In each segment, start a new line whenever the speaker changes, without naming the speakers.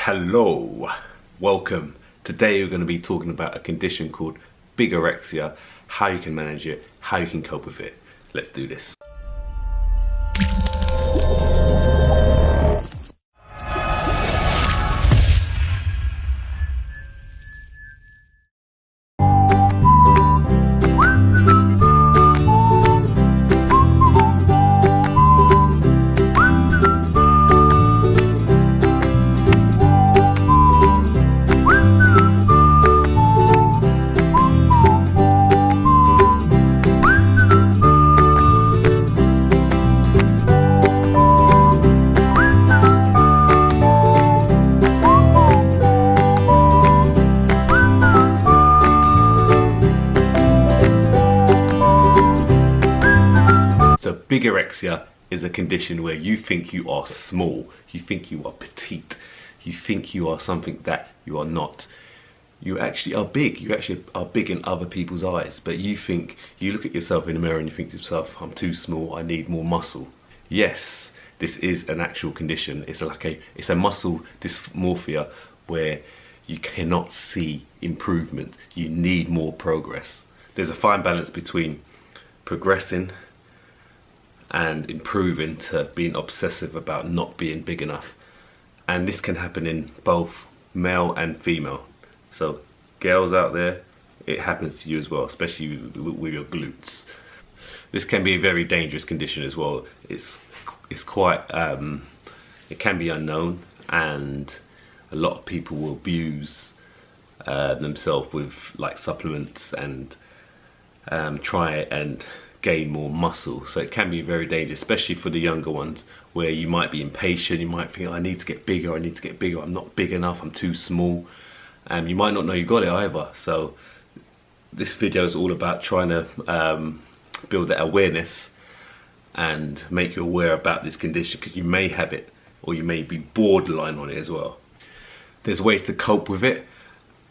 Hello, welcome. Today we're going to be talking about a condition called bigorexia, how you can manage it, how you can cope with it. Let's do this. So bigorexia is a condition where you think you are small, you think you are petite, you think you are something that you are not. You actually are big, you actually are big in other people's eyes, but you look at yourself in the mirror and you think to yourself, I'm too small, I need more muscle. Yes, this is an actual condition. It's a muscle dysmorphia where you cannot see improvement, you need more progress. There's a fine balance between progressing and improving to being obsessive about not being big enough, and this can happen in both male and female. So girls out there, it happens to you as well, especially with your glutes. This can be a very dangerous condition as well. It's quite it can be unknown, and a lot of people will abuse themselves with like supplements and try and gain more muscle. So it can be very dangerous, especially for the younger ones, where you might be impatient, you might think, oh, I need to get bigger, I'm not big enough, I'm too small, and you might not know you got it either. So this video is all about trying to build that awareness and make you aware about this condition, because you may have it or you may be borderline on it as well. There's ways to cope with it.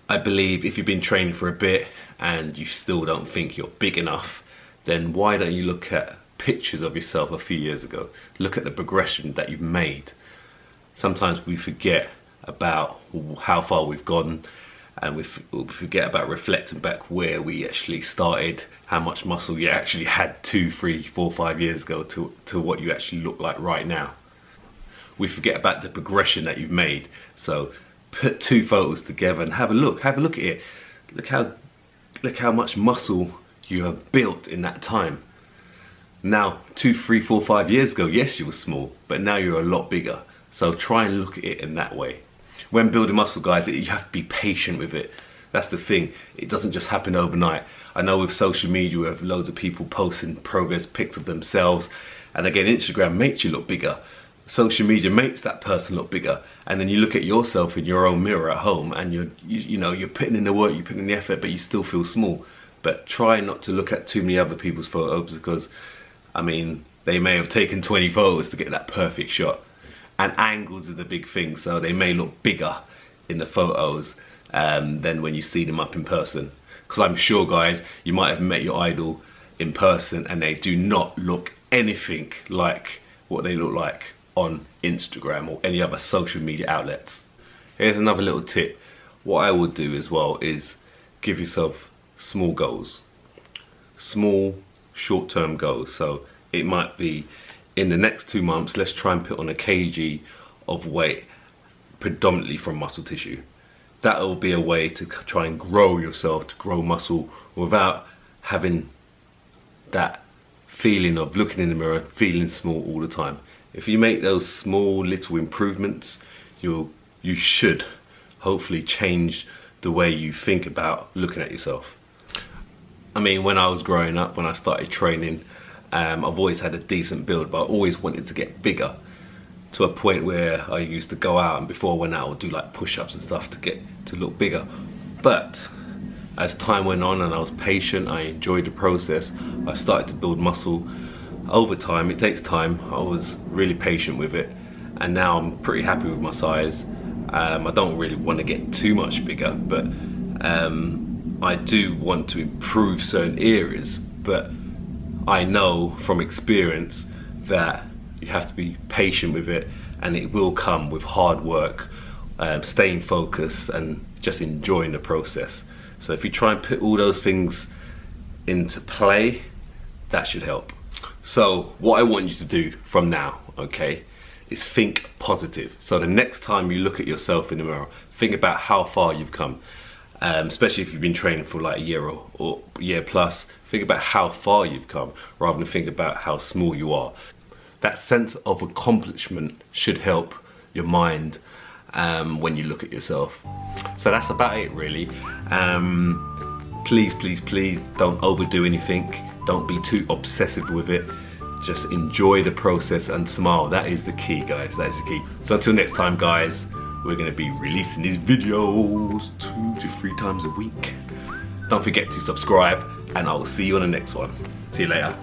I believe if you've been training for a bit and you still don't think you're big enough, then why don't you look at pictures of yourself a few years ago? Look at the progression that you've made. Sometimes we forget about how far we've gone, and we forget about reflecting back where we actually started, how much muscle you actually had 2, 3, 4, 5 years ago to what you actually look like right now. We forget about the progression that you've made. So put two photos together and have a look at it. Look how much muscle you have built in that time. Now 2, 3, 4, 5 years ago, yes, you were small, but now you're a lot bigger. So try and look at it in that way. When building muscle, guys, you have to be patient with it. That's the thing. It doesn't just happen overnight. I know with social media, we have loads of people posting progress pics of themselves, and again, Instagram makes you look bigger. Social media makes that person look bigger, and then you look at yourself in your own mirror at home, and you're putting in the work, you're putting in the effort, but you still feel small. But try not to look at too many other people's photos, because I mean, they may have taken 20 photos to get that perfect shot, and angles is the big thing, so they may look bigger in the photos than when you see them up in person. Because I'm sure, guys, you might have met your idol in person and they do not look anything like what they look like on Instagram or any other social media outlets. Here's another little tip. What I would do as well is give yourself small goals, small short-term goals. So it might be, in the next 2 months, let's try and put on a kg of weight, predominantly from muscle tissue. That will be a way to try and grow yourself, to grow muscle, without having that feeling of looking in the mirror, feeling small all the time. If you make those small little improvements, you should hopefully change the way you think about looking at yourself. I mean, when I was growing up, when I started training, I've always had a decent build, but I always wanted to get bigger, to a point where I used to go out, and before I went out I would do like push-ups and stuff to look bigger. But as time went on and I was patient, I enjoyed the process, I started to build muscle over time. It takes time. I was really patient with it, and now I'm pretty happy with my size. I don't really want to get too much bigger, but I do want to improve certain areas. But I know from experience that you have to be patient with it, and it will come with hard work staying focused, and just enjoying the process. So if you try and put all those things into play, that should help. So what I want you to do from now, okay, is think positive. So the next time you look at yourself in the mirror, think about how far you've come. Especially if you've been training for like a year or year plus, think about how far you've come rather than think about how small you are. That sense of accomplishment should help your mind when you look at yourself. So that's about it really. Please, please, please don't overdo anything. Don't be too obsessive with it. Just enjoy the process and smile. That is the key, guys. That is the key. So until next time, guys, we're going to be releasing these videos 2 to 3 times a week. Don't forget to subscribe, and I will see you on the next one. See you later.